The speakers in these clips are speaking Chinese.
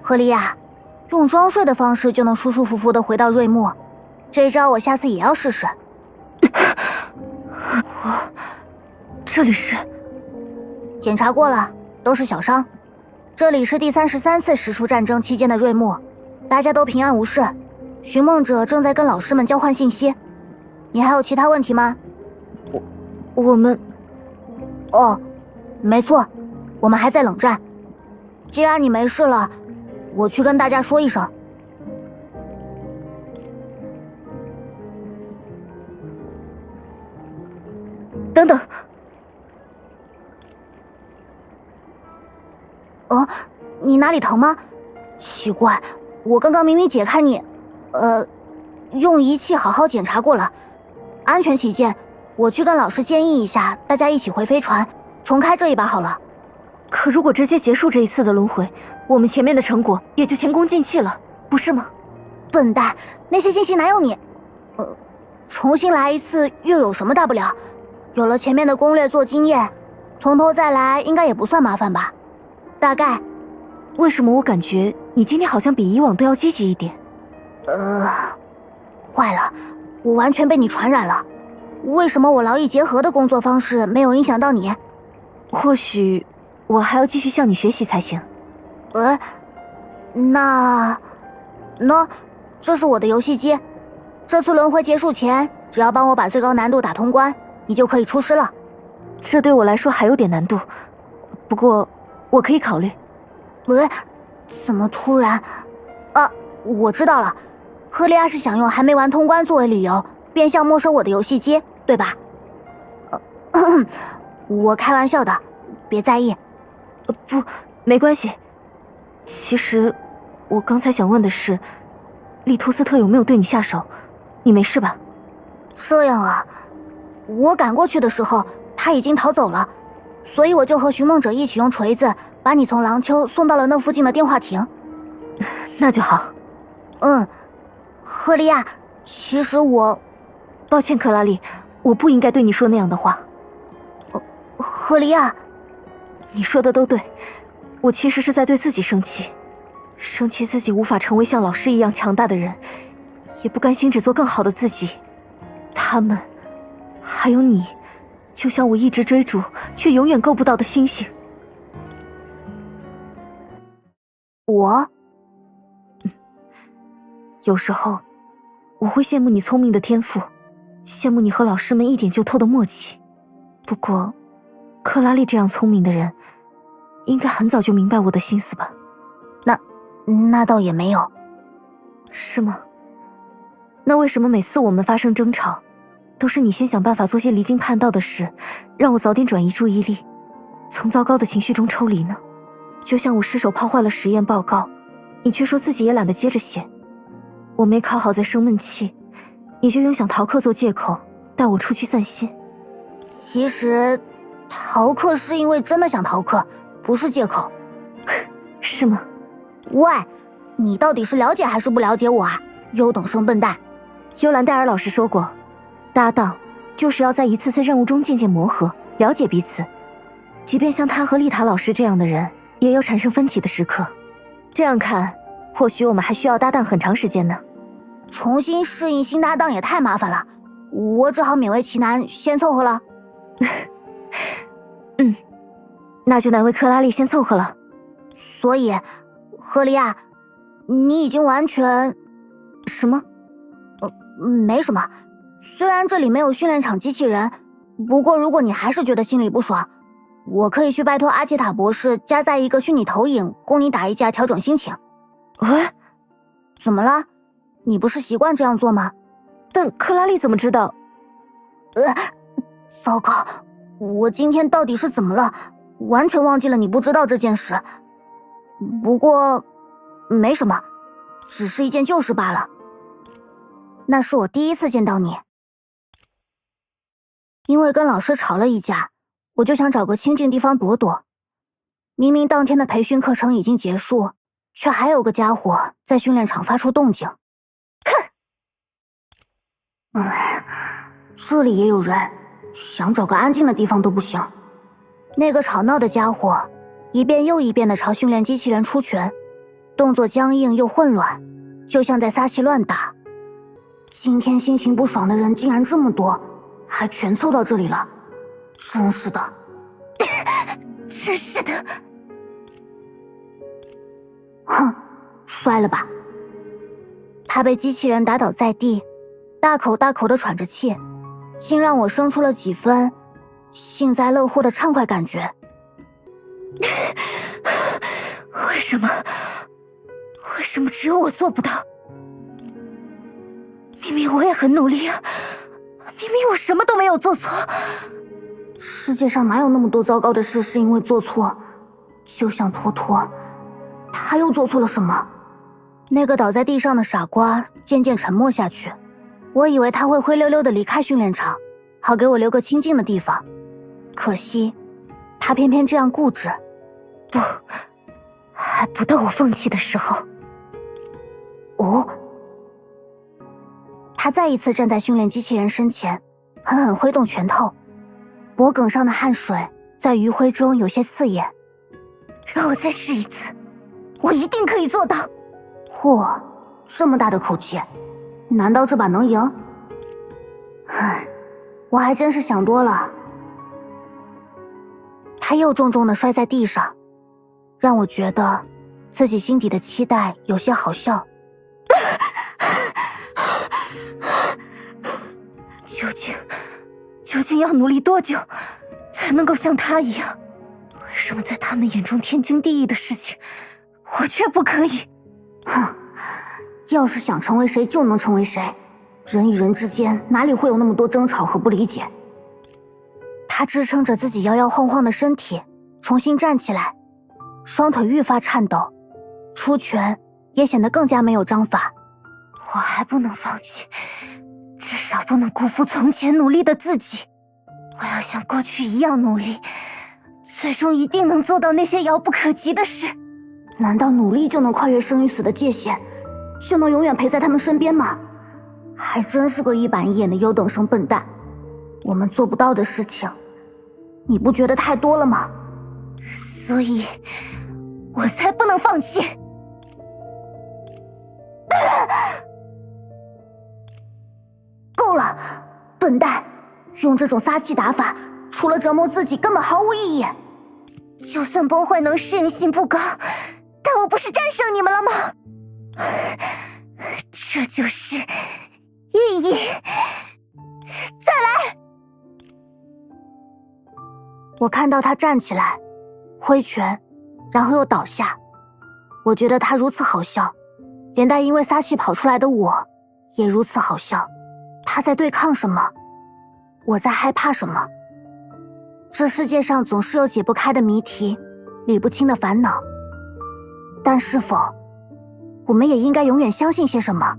赫利亚，用装睡的方式就能舒舒服服地回到瑞木，这招我下次也要试试。这里是？检查过了，都是小伤。这里是第33次使出战争期间的瑞木，大家都平安无事。寻梦者正在跟老师们交换信息。你还有其他问题吗？我们……哦，没错，我们还在冷战。既然你没事了，我去跟大家说一声。等等。你哪里疼吗？奇怪，我刚刚明明解开你，用仪器好好检查过了。安全起见，我去跟老师建议一下，大家一起回飞船，重开这一把好了。可如果直接结束这一次的轮回，我们前面的成果也就前功尽弃了，不是吗？笨蛋，那些信息哪有你？重新来一次又有什么大不了？有了前面的攻略做经验，从头再来应该也不算麻烦吧？大概。为什么我感觉你今天好像比以往都要积极一点？坏了，我完全被你传染了。为什么我劳逸结合的工作方式没有影响到你？或许我还要继续向你学习才行。那，这是我的游戏机。这次轮回结束前，只要帮我把最高难度打通关，你就可以出师了。这对我来说还有点难度，不过我可以考虑。怎么突然？我知道了，赫利亚是想用还没玩通关作为理由，变相没收我的游戏机，对吧？我开玩笑的，别在意。不，没关系。其实，我刚才想问的是，利图斯特有没有对你下手？你没事吧？这样啊，我赶过去的时候，他已经逃走了，所以我就和寻梦者一起用锤子把你从廊丘送到了那附近的电话亭。那就好。赫利亚，其实我……抱歉，克拉丽，我不应该对你说那样的话。赫利亚，你说的都对，我其实是在对自己生气，生气自己无法成为像老师一样强大的人，也不甘心只做更好的自己。他们，还有你，就像我一直追逐却永远够不到的星星。有时候，我会羡慕你聪明的天赋，羡慕你和老师们一点就透的默契。不过，克拉丽这样聪明的人，应该很早就明白我的心思吧？那倒也没有。是吗？那为什么每次我们发生争吵，都是你先想办法做些离经叛道的事，让我早点转移注意力，从糟糕的情绪中抽离呢？就像我失手泡坏了实验报告，你却说自己也懒得接着写。我没考好在生闷气，你就用想逃课做借口，带我出去散心。其实，逃课是因为真的想逃课，不是借口。是吗？喂，你到底是了解还是不了解我啊？优等生笨蛋。幽兰戴尔老师说过，搭档就是要在一次次任务中渐渐磨合，了解彼此。即便像他和丽塔老师这样的人，也有产生分歧的时刻。这样看，或许我们还需要搭档很长时间呢。重新适应新搭档也太麻烦了，我只好勉为其难先凑合了。那就难为克拉丽先凑合了。所以，赫利亚，你已经完全……什么？没什么。虽然这里没有训练场机器人，不过如果你还是觉得心里不爽，我可以去拜托阿切塔博士加载一个虚拟投影，供你打一架调整心情。怎么了？你不是习惯这样做吗？但克拉丽怎么知道？糟糕，我今天到底是怎么了？完全忘记了你不知道这件事。不过，没什么，只是一件旧事罢了。那是我第一次见到你。因为跟老师吵了一架，我就想找个清静地方躲躲。明明当天的培训课程已经结束，却还有个家伙在训练场发出动静。这里也有人，想找个安静的地方都不行。那个吵闹的家伙一遍又一遍地朝训练机器人出拳，动作僵硬又混乱，就像在撒气乱打。今天心情不爽的人竟然这么多，还全凑到这里了，真是的。真是的。哼，摔了吧。他被机器人打倒在地，大口大口地喘着气，竟让我生出了几分幸灾乐祸的畅快感觉。为什么只有我做不到？明明我也很努力啊，明明我什么都没有做错。世界上哪有那么多糟糕的事是因为做错？就像托托，他又做错了什么？那个倒在地上的傻瓜渐渐沉默下去，我以为他会灰溜溜地离开训练场，好给我留个清静的地方。可惜，他偏偏这样固执。不，还不到我放弃的时候。哦，他再一次站在训练机器人身前，狠狠挥动拳头，脖颈上的汗水在余晖中有些刺眼。让我再试一次，我一定可以做到。嚯，这么大的口气，难道这把能赢？唉，我还真是想多了。他又重重地摔在地上，让我觉得自己心底的期待有些好笑。究竟要努力多久才能够像他一样？为什么在他们眼中天经地义的事情，我却不可以？哼，要是想成为谁就能成为谁，人与人之间哪里会有那么多争吵和不理解？他支撑着自己摇摇晃晃的身体，重新站起来，双腿愈发颤抖，出拳也显得更加没有章法。我还不能放弃，至少不能辜负从前努力的自己。我要像过去一样努力，最终一定能做到那些遥不可及的事。难道努力就能跨越生与死的界限，就能永远陪在他们身边吗？还真是个一板一眼的优等生笨蛋。我们做不到的事情，你不觉得太多了吗？所以我才不能放弃。够了，笨蛋，用这种撒气打法，除了折磨自己根本毫无意义。就算崩坏能适应性不高，但我不是战胜你们了吗？这就是意义。再来！我看到他站起来，挥拳，然后又倒下。我觉得他如此好笑，连带因为撒气跑出来的我也如此好笑。他在对抗什么？我在害怕什么？这世界上总是有解不开的谜题，理不清的烦恼。但是否，我们也应该永远相信些什么？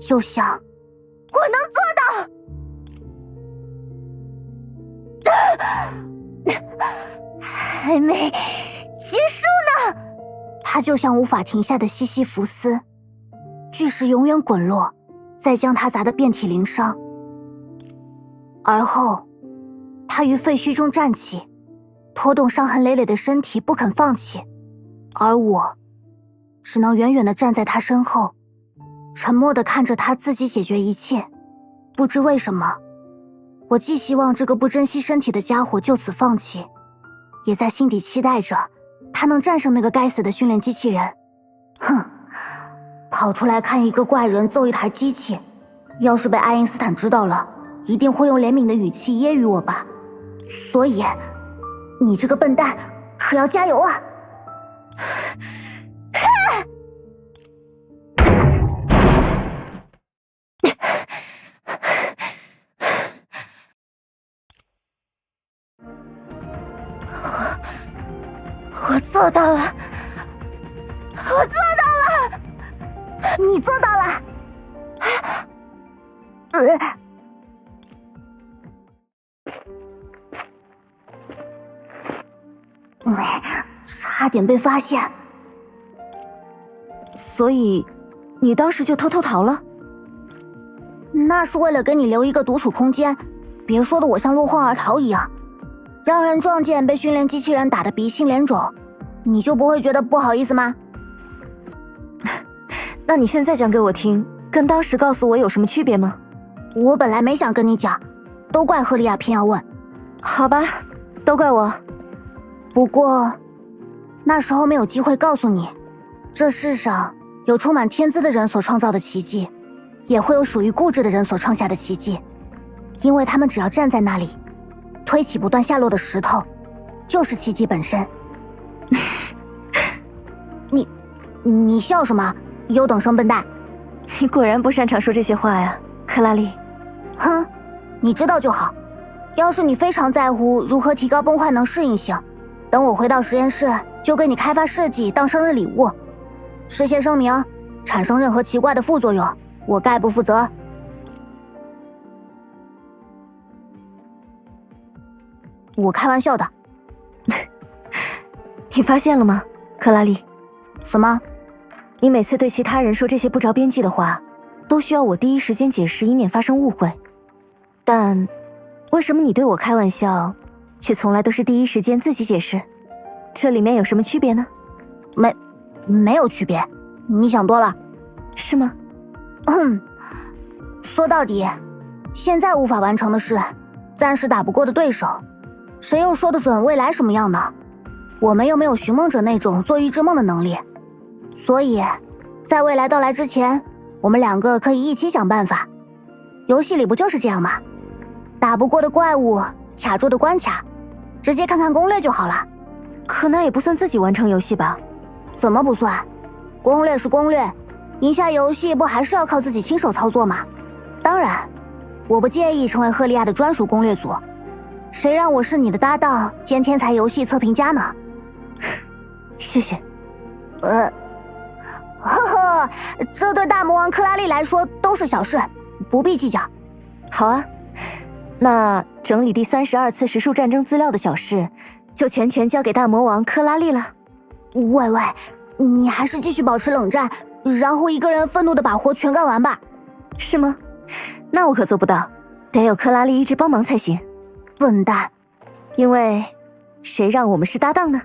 就像，我能做到！还没结束呢！它就像无法停下的西西弗斯，巨石永远滚落，再将它砸得遍体鳞伤。而后，他于废墟中站起，拖动伤痕累累的身体不肯放弃，而我只能远远地站在他身后，沉默地看着他自己解决一切。不知为什么，我既希望这个不珍惜身体的家伙就此放弃，也在心底期待着他能战胜那个该死的训练机器人。哼，跑出来看一个怪人揍一台机器，要是被爱因斯坦知道了，一定会用怜悯的语气揶揄我吧。所以，你这个笨蛋可要加油啊！我做到了，我做到了，你做到了。差点被发现。所以，你当时就偷偷逃了？那是为了给你留一个独处空间，别说的我像落荒而逃一样，让人撞见被训练机器人打得鼻青脸肿，你就不会觉得不好意思吗？那你现在讲给我听，跟当时告诉我有什么区别吗？我本来没想跟你讲，都怪赫利亚偏要问。好吧，都怪我。不过，那时候没有机会告诉你，这世上有充满天资的人所创造的奇迹，也会有属于固执的人所创下的奇迹，因为他们只要站在那里，推起不断下落的石头，就是奇迹本身。你笑什么？优等生笨蛋！你果然不擅长说这些话呀，克拉丽。哼，你知道就好。要是你非常在乎如何提高崩坏能适应性，等我回到实验室，就给你开发试剂当生日礼物。事先声明，产生任何奇怪的副作用，我概不负责。我开玩笑的。你发现了吗，克拉丽？什么？你每次对其他人说这些不着边际的话，都需要我第一时间解释，以免发生误会。但为什么你对我开玩笑，却从来都是第一时间自己解释？这里面有什么区别呢？没有区别，你想多了。是吗？说到底，现在无法完成的事，暂时打不过的对手，谁又说得准未来什么样呢？我们又没有寻梦者那种做预知梦的能力，所以在未来到来之前，我们两个可以一起想办法。游戏里不就是这样吗？打不过的怪物，卡住的关卡，直接看看攻略就好了。可那也不算自己完成游戏吧？怎么不算？攻略是攻略，赢下游戏不还是要靠自己亲手操作吗？当然，我不介意成为赫利亚的专属攻略组，谁让我是你的搭档兼天才游戏测评家呢？谢谢。呵呵，这对大魔王克拉丽来说都是小事，不必计较。好啊，那整理第32次实数战争资料的小事，就全交给大魔王克拉丽了。喂，你还是继续保持冷战，然后一个人愤怒的把活全干完吧。是吗？那我可做不到，得有克拉丽一直帮忙才行。笨蛋，因为谁让我们是搭档呢？